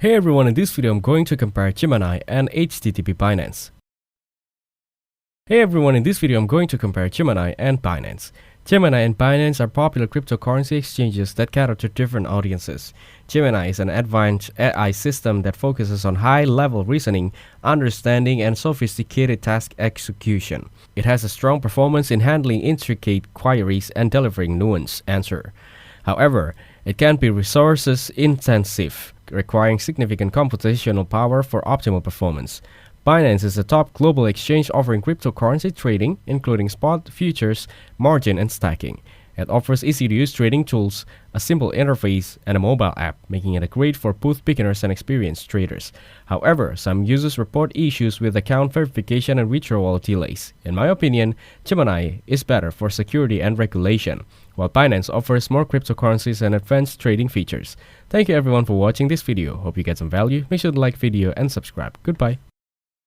Hey everyone, in this video I'm going to compare Gemini and HTTP Binance. Hey everyone, in this video I'm going to compare Gemini and Binance. Gemini and Binance are popular cryptocurrency exchanges that cater to different audiences. Gemini is an advanced AI system that focuses on high-level reasoning, understanding, and sophisticated task execution. It has a strong performance in handling intricate queries and delivering nuanced answers. However, it can be resources intensive, requiring significant computational power for optimal performance. Binance is a top global exchange offering cryptocurrency trading, including spot, futures, margin, and stacking. It offers easy-to-use trading tools, a simple interface, and a mobile app, making it great for both beginners and experienced traders. However, some users report issues with account verification and withdrawal delays. In my opinion, Gemini is better for security and regulation, while Binance offers more cryptocurrencies and advanced trading features. Thank you everyone for watching this video. Hope you get some value. Make sure to like the video and subscribe. Goodbye.